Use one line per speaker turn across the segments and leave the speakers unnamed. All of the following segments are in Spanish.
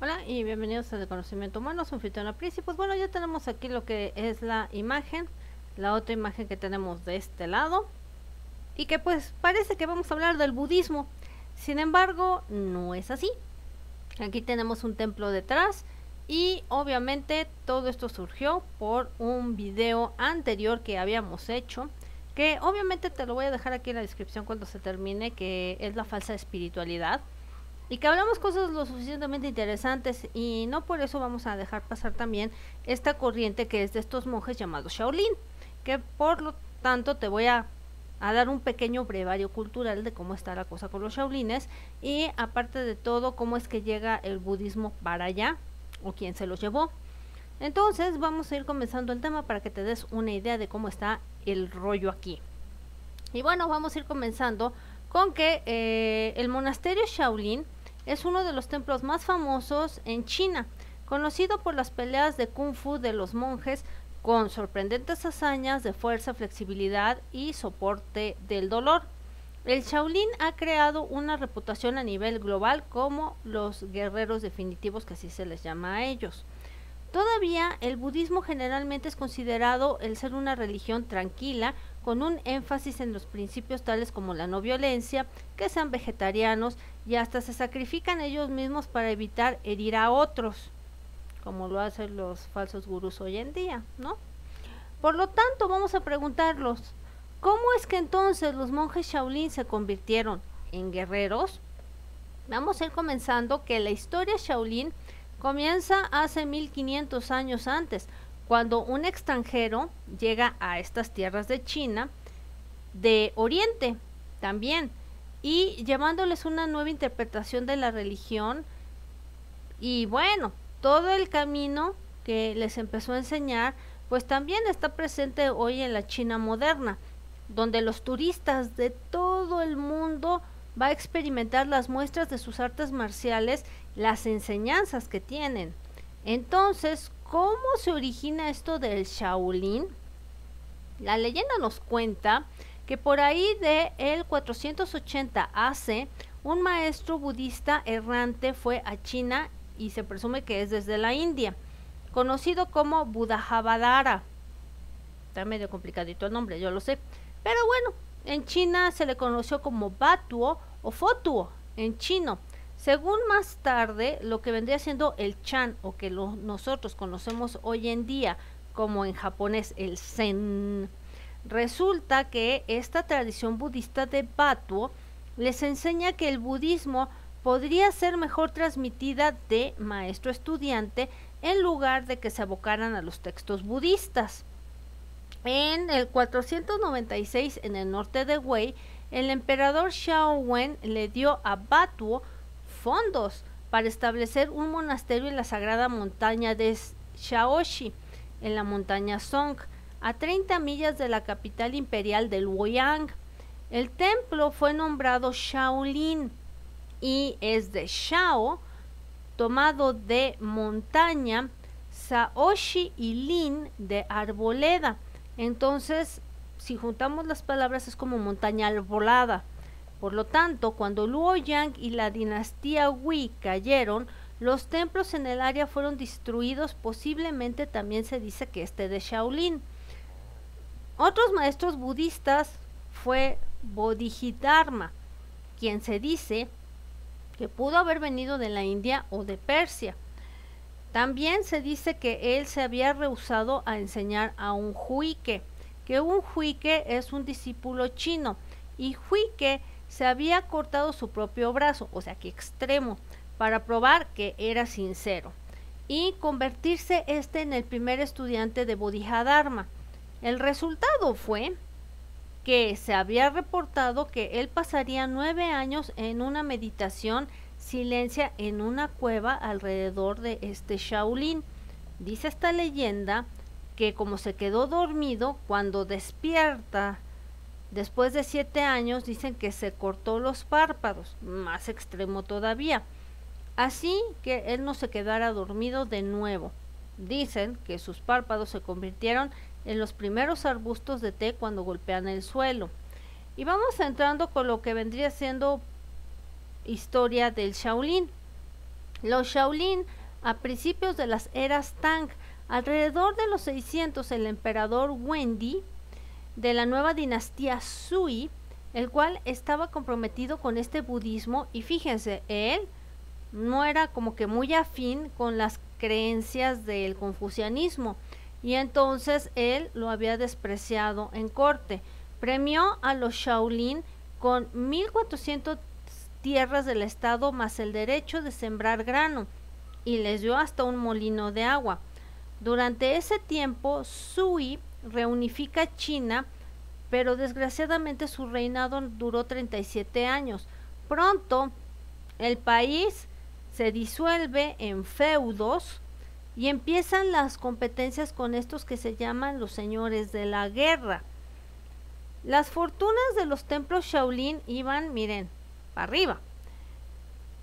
Hola y bienvenidos a De Conocimiento Humano, soy anfitriona Pris. Y pues bueno, ya tenemos aquí lo que es la imagen, la otra imagen que tenemos de este lado, y que pues parece que vamos a hablar del budismo. Sin embargo, no es así. Aquí tenemos un templo detrás y obviamente todo esto surgió por un video anterior que habíamos hecho, que obviamente te lo voy a dejar aquí en la descripción cuando se termine, que es la falsa espiritualidad. Y que hablamos cosas lo suficientemente interesantes, y no por eso vamos a dejar pasar también esta corriente que es de estos monjes llamados Shaolin, que por lo tanto te voy a dar un pequeño brevario cultural de cómo está la cosa con los Shaolines, y aparte de todo cómo es que llega el budismo para allá o quién se los llevó. Entonces vamos a ir comenzando el tema para que te des una idea de cómo está el rollo aquí. Y bueno, vamos a ir comenzando con que el monasterio Shaolin es uno de los templos más famosos en China, conocido por las peleas de kung fu de los monjes con sorprendentes hazañas de fuerza, flexibilidad y soporte del dolor. El Shaolin ha creado una reputación a nivel global como los guerreros definitivos, que así se les llama a ellos. Todavía el budismo generalmente es considerado el ser una religión tranquila, con un énfasis en los principios tales como la no violencia, que sean vegetarianos y hasta se sacrifican ellos mismos para evitar herir a otros, como lo hacen los falsos gurús hoy en día, ¿no? Por lo tanto, vamos a preguntarlos, ¿cómo es que entonces los monjes Shaolin se convirtieron en guerreros? Vamos a ir comenzando que la historia Shaolin comienza hace 1500 años antes, cuando un extranjero llega a estas tierras de China, de Oriente también, y llevándoles una nueva interpretación de la religión. Y bueno, todo el camino que les empezó a enseñar, pues también está presente hoy en la China moderna, donde los turistas de todo el mundo va a experimentar las muestras de sus artes marciales, las enseñanzas que tienen. Entonces, ¿cómo se origina esto del Shaolin? La leyenda nos cuenta que por ahí de el 480 AC, un maestro budista errante fue a China, y se presume que es desde la India, conocido como Buddhagarbhadra. Está medio complicadito el nombre, yo lo sé, pero bueno, en China se le conoció como Batuo o Fotuo en chino. Según más tarde, lo que vendría siendo el Chan, o que nosotros conocemos hoy en día como en japonés el Zen. Resulta que esta tradición budista de Batuo les enseña que el budismo podría ser mejor transmitida de maestro a estudiante en lugar de que se abocaran a los textos budistas. En el 496, en el norte de Wei, el emperador Xiao Wen le dio a Batuo fondos para establecer un monasterio en la sagrada montaña de Shaoxi, en la montaña Song, a 30 millas de la capital imperial del Luoyang. El templo fue nombrado Shaolin y es de Shao, tomado de montaña, Shaoxi, y Lin de arboleda. Entonces, si juntamos las palabras, es como montaña arbolada. Por lo tanto, cuando Luoyang y la dinastía Wei cayeron, los templos en el área fueron destruidos. Posiblemente también se dice que este de Shaolin. Otros maestros budistas fue Bodhidharma, quien se dice que pudo haber venido de la India o de Persia. También se dice que él se había rehusado a enseñar a un huike, que un huike es un discípulo chino, y huike se había cortado su propio brazo, o sea que extremo, para probar que era sincero, y convertirse en el primer estudiante de Bodhidharma. El resultado fue que se había reportado que él pasaría 9 años en una meditación silencia en una cueva alrededor de este Shaolin. Dice esta leyenda que como se quedó dormido, cuando despierta después de 7 años, dicen que se cortó los párpados, más extremo todavía, así que él no se quedara dormido de nuevo. Dicen que sus párpados se convirtieron en los primeros arbustos de té cuando golpean el suelo. Y vamos entrando con lo que vendría siendo historia del Shaolin. Los Shaolin, a principios de las eras Tang, alrededor de los 600, el emperador Wendy de la nueva dinastía Sui, el cual estaba comprometido con este budismo, y fíjense, él no era como que muy afín con las creencias del confucianismo, y entonces él lo había despreciado en corte. Premió a los Shaolin con 1400 tierras del estado más el derecho de sembrar grano, y les dio hasta un molino de agua. Durante ese tiempo, Sui reunifica China, pero desgraciadamente su reinado duró 37 años. Pronto, el país se disuelve en feudos y empiezan las competencias con estos que se llaman los señores de la guerra. Las fortunas de los templos Shaolin iban, miren, para arriba.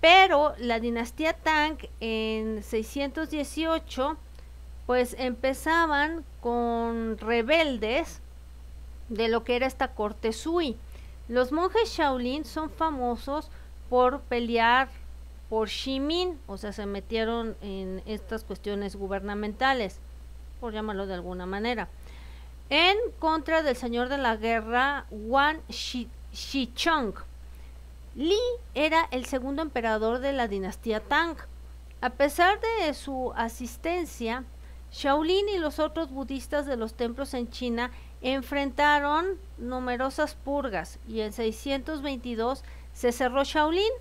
Pero la dinastía Tang en 618, pues empezaban con rebeldes de lo que era esta corte Sui. Los monjes Shaolin son famosos por pelear por Shimin, o sea, se metieron en estas cuestiones gubernamentales, por llamarlo de alguna manera, en contra del señor de la guerra Wan Shichong. Li era el segundo emperador de la dinastía Tang. A pesar de su asistencia, Shaolin y los otros budistas de los templos en China enfrentaron numerosas purgas, y en 622 se cerró Shaolin.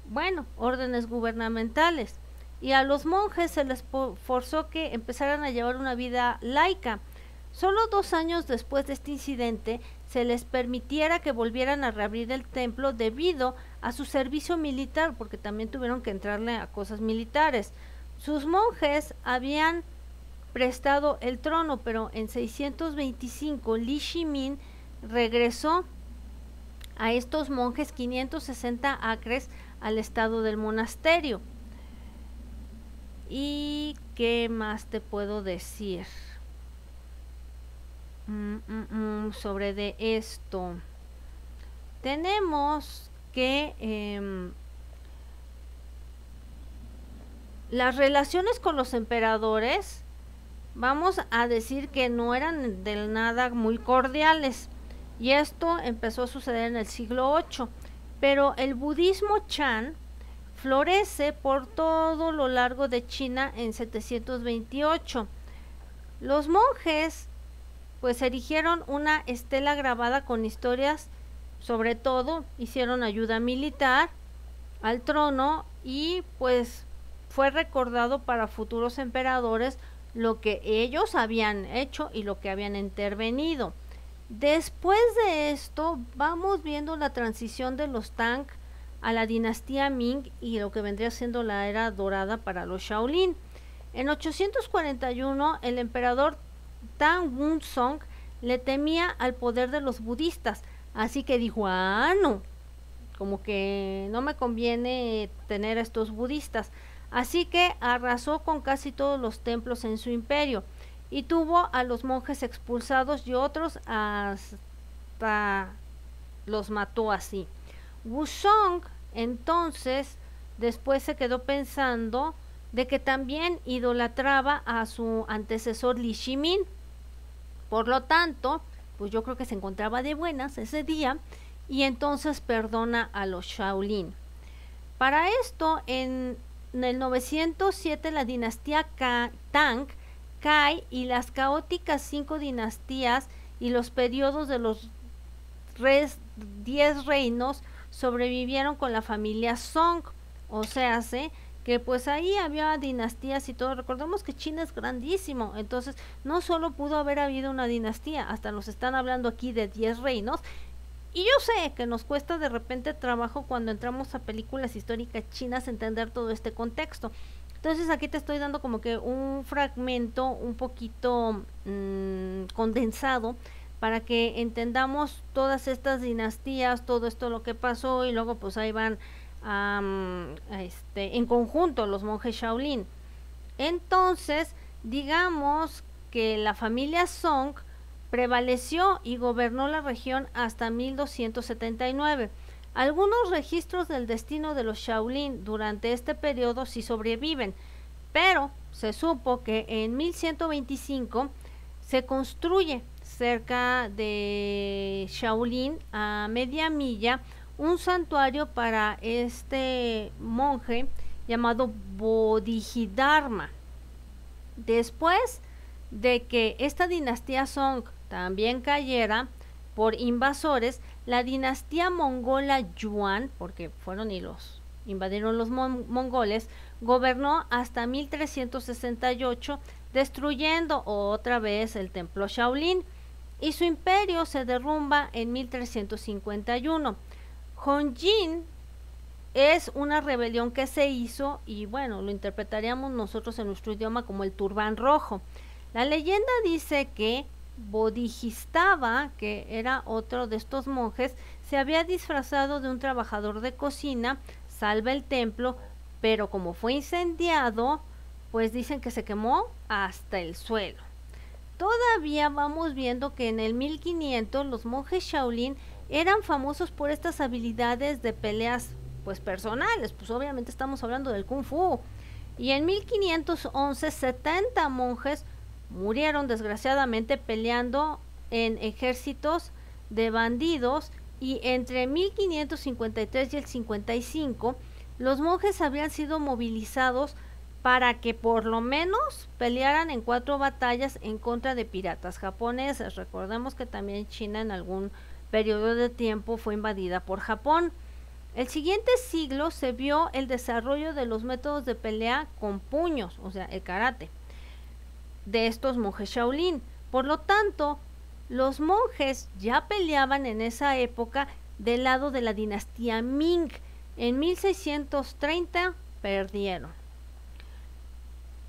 Bueno, órdenes gubernamentales, y a los monjes se les forzó que empezaran a llevar una vida laica. Solo 2 años después de este incidente se les permitiera que volvieran a reabrir el templo debido a su servicio militar, porque también tuvieron que entrarle a cosas militares. Sus monjes habían prestado el trono, pero en 625 Li Shimin regresó a estos monjes 560 acres al estado del monasterio. ¿Y qué más te puedo decir sobre de esto? Tenemos que las relaciones con los emperadores, vamos a decir que no eran del nada muy cordiales, y esto empezó a suceder en el siglo VIII, pero el budismo Chan florece por todo lo largo de China en 728. Los monjes pues erigieron una estela grabada con historias, sobre todo hicieron ayuda militar al trono, y pues fue recordado para futuros emperadores lo que ellos habían hecho y lo que habían intervenido. Después de esto vamos viendo la transición de los Tang a la dinastía Ming y lo que vendría siendo la era dorada para los Shaolin. En 841 el emperador Tang Wuzong le temía al poder de los budistas, así que dijo, no, como que no me conviene tener a estos budistas, así que arrasó con casi todos los templos en su imperio y tuvo a los monjes expulsados y otros hasta los mató así. Wuzong entonces después se quedó pensando de que también idolatraba a su antecesor Li Shimin. Por lo tanto, pues yo creo que se encontraba de buenas ese día y entonces perdona a los Shaolin. Para esto, en el 907 la dinastía Tang cae y las caóticas 5 dinastías y los periodos de los 10 reinos sobrevivieron con la familia Song, o sea, que pues ahí había dinastías y todo. Recordemos que China es grandísimo, entonces no solo pudo haber habido una dinastía, hasta nos están hablando aquí de 10 reinos, y yo sé que nos cuesta de repente trabajo cuando entramos a películas históricas chinas entender todo este contexto. Entonces aquí te estoy dando como que un fragmento un poquito condensado para que entendamos todas estas dinastías, todo esto lo que pasó, y luego pues ahí van en conjunto los monjes Shaolin. Entonces, digamos que la familia Song prevaleció y gobernó la región hasta 1279. Algunos registros del destino de los Shaolin durante este periodo sí sobreviven, pero se supo que en 1125 se construye cerca de Shaolin, a media milla, un santuario para este monje llamado Bodhidharma. Después de que esta dinastía Song también cayera por invasores, la dinastía mongola Yuan, porque fueron y los invadieron los mongoles, gobernó hasta 1368, destruyendo otra vez el templo Shaolin, y su imperio se derrumba en 1351. Honjin es una rebelión que se hizo, y bueno, lo interpretaríamos nosotros en nuestro idioma como el Turbán Rojo. La leyenda dice que Bodhisattva, que era otro de estos monjes, se había disfrazado de un trabajador de cocina, salva el templo, pero como fue incendiado, pues dicen que se quemó hasta el suelo. Todavía vamos viendo que en el 1500 los monjes Shaolin eran famosos por estas habilidades de peleas pues personales, pues obviamente estamos hablando del Kung Fu. Y en 1511 70 monjes murieron desgraciadamente peleando en ejércitos de bandidos, y entre 1553 y el 55 los monjes habían sido movilizados para que por lo menos pelearan en 4 batallas en contra de piratas japoneses. Recordemos que también China en algún periodo de tiempo fue invadida por Japón. El siguiente siglo se vio el desarrollo de los métodos de pelea con puños, o sea, el karate, de estos monjes Shaolin. Por lo tanto, los monjes ya peleaban en esa época del lado de la dinastía Ming. En 1630 perdieron.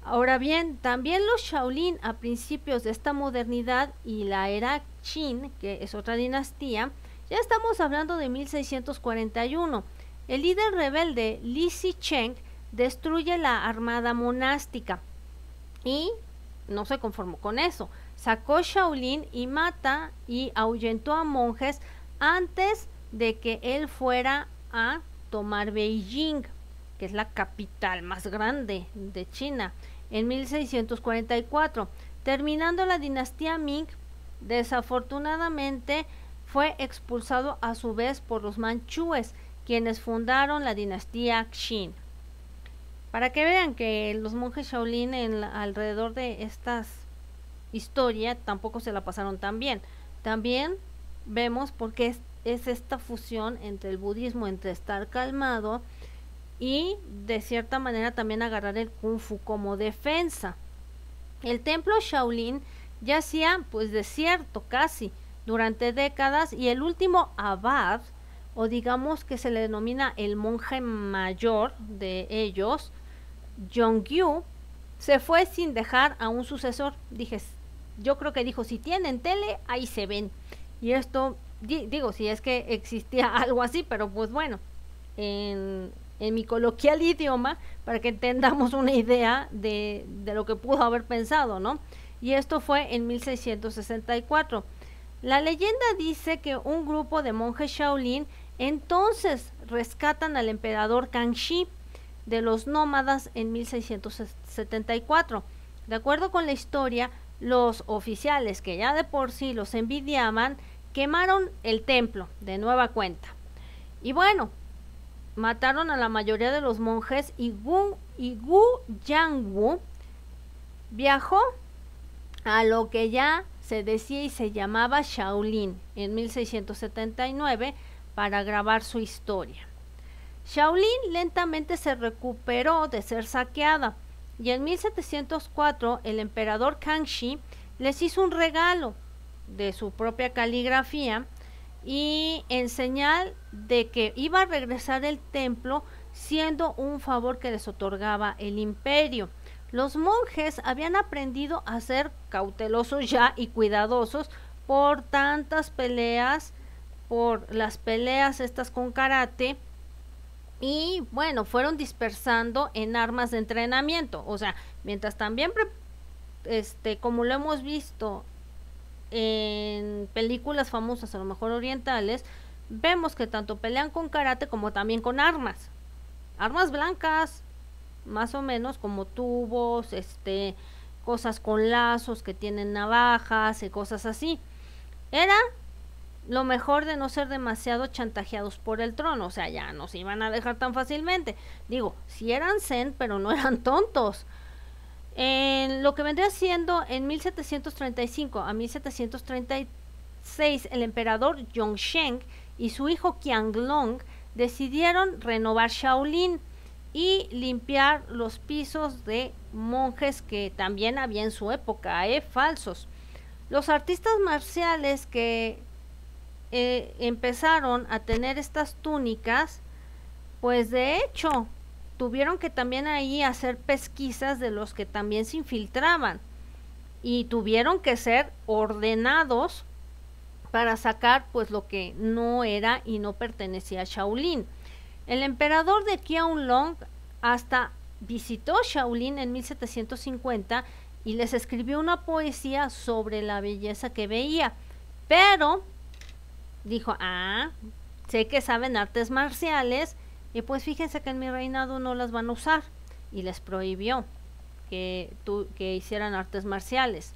Ahora bien, también los Shaolin a principios de esta modernidad y la era Qin, que es otra dinastía, ya estamos hablando de 1641. El líder rebelde Li Zicheng destruye la armada monástica y no se conformó con eso. Sacó Shaolin y mata y ahuyentó a monjes antes de que él fuera a tomar Beijing, que es la capital más grande de China, en 1644. Terminando la dinastía Ming, desafortunadamente fue expulsado a su vez por los manchúes, quienes fundaron la dinastía Qin. Para que vean que los monjes Shaolin alrededor de estas historias tampoco se la pasaron tan bien. También vemos por qué es esta fusión entre el budismo, entre estar calmado y de cierta manera también agarrar el Kung Fu como defensa. El templo Shaolin yacía pues desierto casi durante décadas, y el último abad, o digamos que se le denomina el monje mayor de ellos, Yongyu, se fue sin dejar a un sucesor. Yo creo que dijo, si tienen tele, ahí se ven. Y esto, digo, si es que existía algo así, pero pues bueno, en mi coloquial idioma, para que entendamos una idea de lo que pudo haber pensado, ¿no? Y esto fue en 1664. La leyenda dice que un grupo de monjes Shaolin entonces rescatan al emperador Kangxi de los nómadas en 1674. De acuerdo con la historia, los oficiales, que ya de por sí los envidiaban, quemaron el templo de nueva cuenta. Y bueno, mataron a la mayoría de los monjes, y Gu Yangwu viajó a lo que ya se decía y se llamaba Shaolin en 1679 para grabar su historia. Shaolin lentamente se recuperó de ser saqueada, y en 1704 el emperador Kangxi les hizo un regalo de su propia caligrafía, y en señal de que iba a regresar el templo, siendo un favor que les otorgaba el imperio. Los monjes habían aprendido a ser cautelosos ya y cuidadosos por tantas peleas, por las peleas estas con karate, y bueno, fueron dispersando en armas de entrenamiento. O sea, mientras también como lo hemos visto en películas famosas, a lo mejor orientales, vemos que tanto pelean con karate como también con armas. Armas blancas, más o menos, como tubos, cosas con lazos que tienen navajas y cosas así. Era lo mejor de no ser demasiado chantajeados por el trono, o sea, ya no se iban a dejar tan fácilmente. Digo, si eran zen, pero no eran tontos. En lo que vendría siendo en 1735 a 1736, el emperador Yongzheng y su hijo Qianlong decidieron renovar Shaolin y limpiar los pisos de monjes que también había en su época, falsos. Los artistas marciales que empezaron a tener estas túnicas, pues de hecho tuvieron que también ahí hacer pesquisas de los que también se infiltraban y tuvieron que ser ordenados para sacar pues lo que no era y no pertenecía a Shaolin. El emperador de Qianlong hasta visitó Shaolin en 1750 y les escribió una poesía sobre la belleza que veía, pero dijo, sé que saben artes marciales y pues fíjense que en mi reinado no las van a usar, y les prohibió que hicieran artes marciales.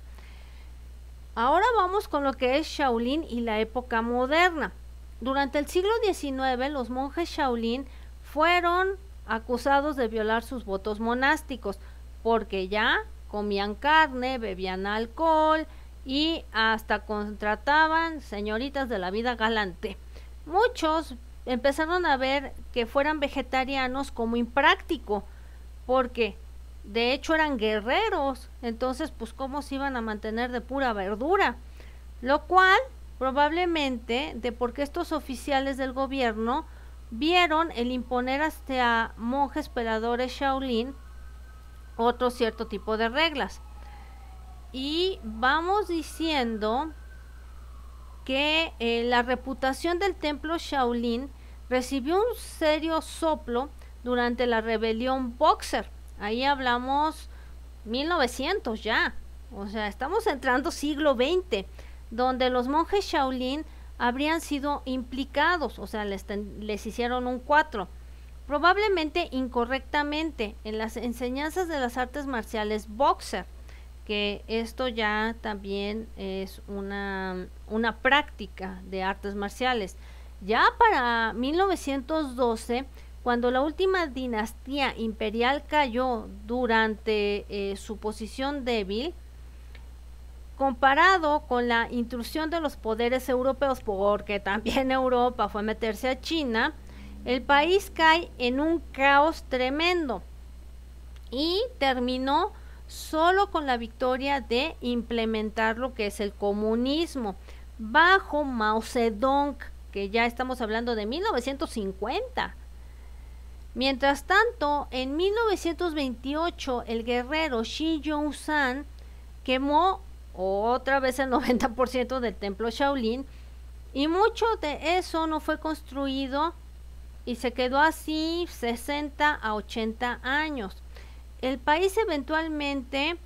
Ahora vamos con lo que es Shaolin y la época moderna. Durante el siglo XIX, los monjes Shaolin fueron acusados de violar sus votos monásticos, porque ya comían carne, bebían alcohol y hasta contrataban señoritas de la vida galante. Muchos empezaron a ver que fueran vegetarianos como impráctico, porque de hecho eran guerreros, entonces pues cómo se iban a mantener de pura verdura, lo cual probablemente de porque estos oficiales del gobierno vieron el imponer hasta monjes peladores Shaolin otro cierto tipo de reglas. Y vamos diciendo que la reputación del templo Shaolin recibió un serio soplo durante la rebelión Boxer. Ahí hablamos 1900 ya, o sea, estamos entrando siglo XX, donde los monjes Shaolin habrían sido implicados, o sea, les hicieron un 4, probablemente incorrectamente, en las enseñanzas de las artes marciales Boxer, que esto ya también es una práctica de artes marciales. Ya para 1912, cuando la última dinastía imperial cayó durante su posición débil, comparado con la intrusión de los poderes europeos, porque también Europa fue a meterse a China, el país cae en un caos tremendo y terminó solo con la victoria de implementar lo que es el comunismo bajo Mao Zedong, que ya estamos hablando de 1950. Mientras tanto, en 1928 el guerrero Shi Yong-san quemó otra vez el 90% del templo Shaolin, y mucho de eso no fue construido y se quedó así 60 a 80 años. El país eventualmente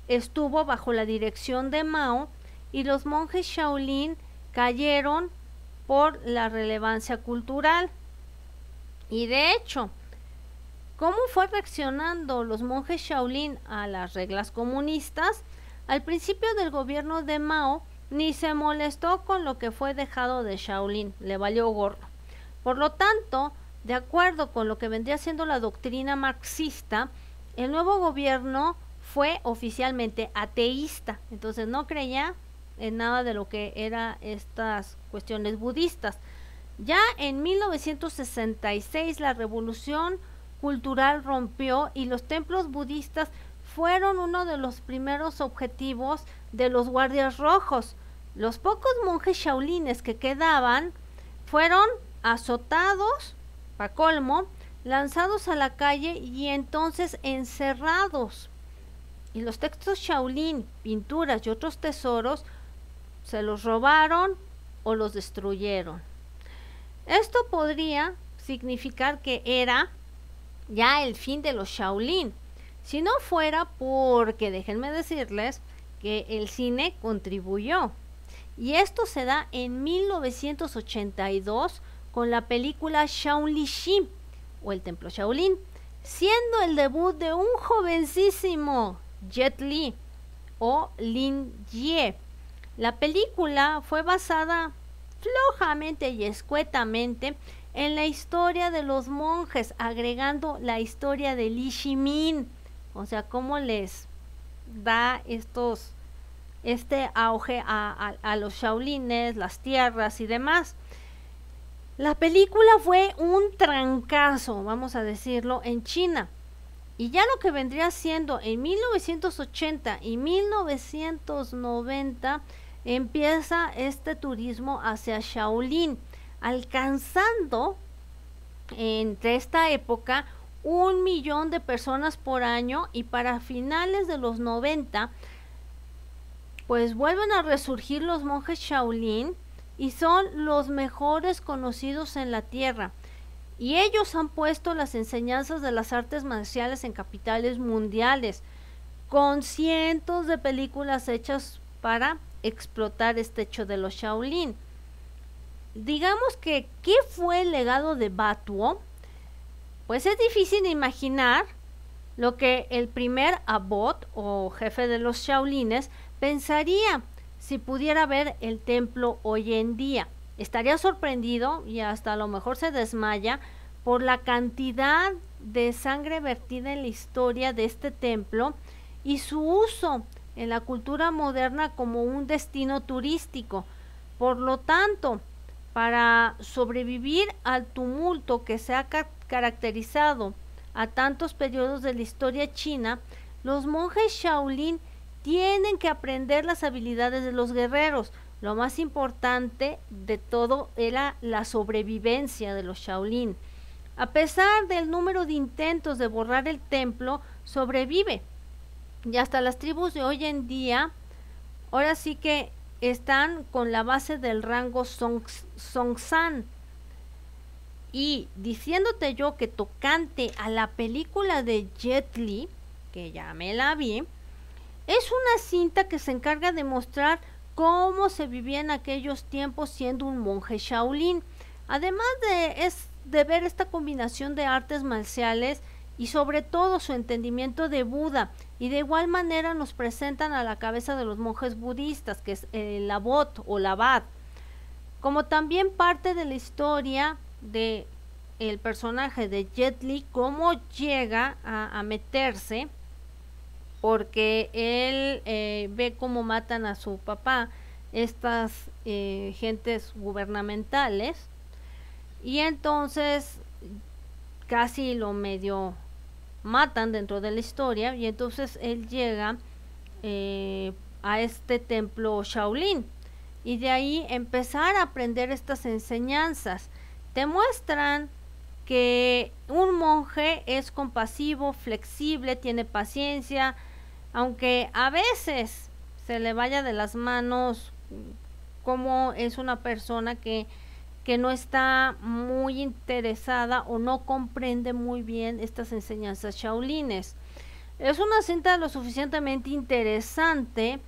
estuvo bajo la dirección de Mao y los monjes Shaolin cayeron por la relevancia cultural. Y de hecho, ¿cómo fue reaccionando los monjes Shaolin a las reglas comunistas? Al principio del gobierno de Mao ni se molestó con lo que fue dejado de Shaolin, le valió gorro. Por lo tanto, de acuerdo con lo que vendría siendo la doctrina marxista, el nuevo gobierno fue oficialmente ateísta, entonces no creía en nada de lo que eran estas cuestiones budistas. Ya en 1966 la revolución cultural rompió y los templos budistas fueron uno de los primeros objetivos de los guardias rojos. Los pocos monjes shaolines que quedaban fueron azotados, pa' colmo, lanzados a la calle y entonces encerrados. Y los textos Shaolin, pinturas y otros tesoros se los robaron o los destruyeron. Esto podría significar que era ya el fin de los Shaolin, si no fuera porque déjenme decirles que el cine contribuyó. y esto se da en 1982 con la película Shaolin Shi o el Templo Shaolin, siendo el debut de un jovencísimo Jet Li o Lin Jie. La película fue basada flojamente y escuetamente en la historia de los monjes, agregando la historia de Li Shimin, o sea, cómo les da este auge a los shaolines, las tierras y demás. La película fue un trancazo, vamos a decirlo, en China. Y ya lo que vendría siendo en 1980 y 1990 empieza este turismo hacia Shaolin, alcanzando entre esta época 1 millón de personas por año, y para finales de los 90 pues vuelven a resurgir los monjes Shaolin y son los mejores conocidos en la tierra. Y ellos han puesto las enseñanzas de las artes marciales en capitales mundiales, con cientos de películas hechas para explotar este hecho de los Shaolin. Digamos que, ¿qué fue el legado de Batuo? Pues es difícil imaginar lo que el primer abbot o jefe de los Shaolines pensaría si pudiera ver el templo hoy en día. Estaría sorprendido y hasta a lo mejor se desmaya por la cantidad de sangre vertida en la historia de este templo y su uso en la cultura moderna como un destino turístico. Por lo tanto, para sobrevivir al tumulto que se ha caracterizado a tantos periodos de la historia china, los monjes Shaolin tienen que aprender las habilidades de los guerreros. Lo más importante de todo era la sobrevivencia de los Shaolin. A pesar del número de intentos de borrar el templo, sobrevive. Y hasta las tribus de hoy en día, ahora sí que están con la base del rango Songsan. Y diciéndote yo que tocante a la película de Jet Li, que ya me la vi, es una cinta que se encarga de mostrar cómo se vivía en aquellos tiempos siendo un monje Shaolin. Además de ver esta combinación de artes marciales y sobre todo su entendimiento de Buda, y de igual manera nos presentan a la cabeza de los monjes budistas, que es el abbot o el abad, como también parte de la historia de el personaje de Jet Li, cómo llega a meterse, porque él ve cómo matan a su papá estas gentes gubernamentales, y entonces casi lo medio matan dentro de la historia, y entonces él llega a este templo Shaolin, y de ahí empezar a aprender estas enseñanzas. Te muestran que un monje es compasivo, flexible, tiene paciencia, aunque a veces se le vaya de las manos, como es una persona que no está muy interesada o no comprende muy bien estas enseñanzas shaolines. Es una cinta lo suficientemente interesante,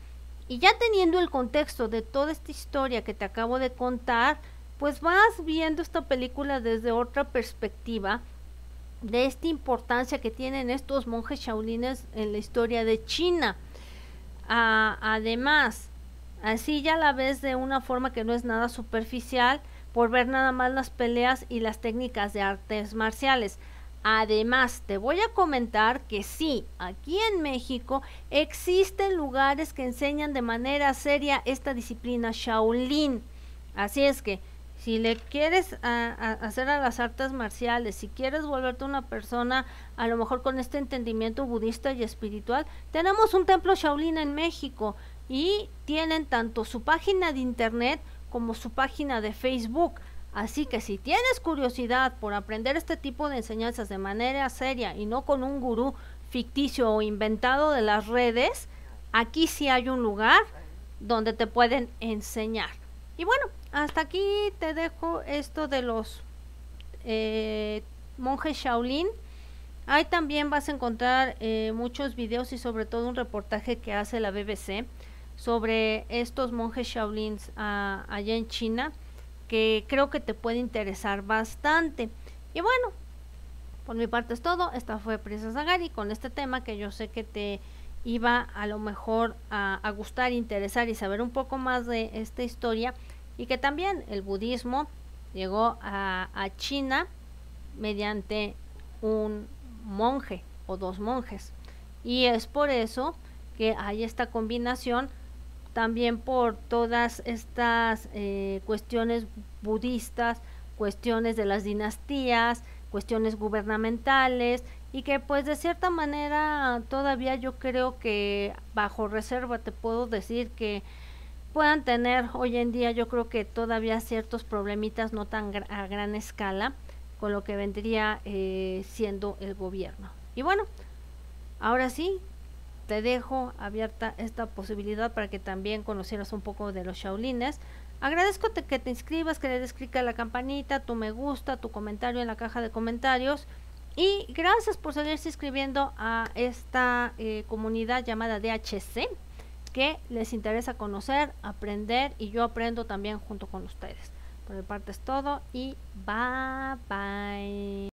y ya teniendo el contexto de toda esta historia que te acabo de contar, pues vas viendo esta película desde otra perspectiva de esta importancia que tienen estos monjes shaolines en la historia de China. Además, así ya la ves de una forma que no es nada superficial, por ver nada más las peleas y las técnicas de artes marciales. Además, te voy a comentar que sí, aquí en México existen lugares que enseñan de manera seria esta disciplina Shaolin. Así es que, si le quieres hacer a las artes marciales, si quieres volverte una persona a lo mejor con este entendimiento budista y espiritual, tenemos un templo Shaolin en México, y tienen tanto su página de internet como su página de Facebook. Así que si tienes curiosidad por aprender este tipo de enseñanzas de manera seria y no con un gurú ficticio o inventado de las redes, aquí sí hay un lugar donde te pueden enseñar. Y bueno, hasta aquí te dejo esto de los monjes Shaolin. Ahí también vas a encontrar muchos videos y sobre todo un reportaje que hace la BBC sobre estos monjes Shaolins allá en China, que creo que te puede interesar bastante. Y bueno, por mi parte es todo. Esta fue Princesa Gary con este tema que yo sé que te iba a lo mejor a gustar, interesar y saber un poco más de esta historia, y que también el budismo llegó a China mediante un monje o dos monjes, y es por eso que hay esta combinación, también por todas estas cuestiones budistas, cuestiones de las dinastías, cuestiones gubernamentales, y que pues de cierta manera todavía yo creo que bajo reserva te puedo decir que puedan tener hoy en día, yo creo que todavía ciertos problemitas no tan a gran escala con lo que vendría siendo el gobierno. Y bueno, ahora sí, te dejo abierta esta posibilidad para que también conocieras un poco de los Shaolines. Agradezco que te inscribas, que le des clic a la campanita, tu me gusta, tu comentario en la caja de comentarios. Y gracias por seguirse inscribiendo a esta comunidad llamada DHC, que les interesa conocer, aprender, y yo aprendo también junto con ustedes. Por mi parte es todo y bye bye.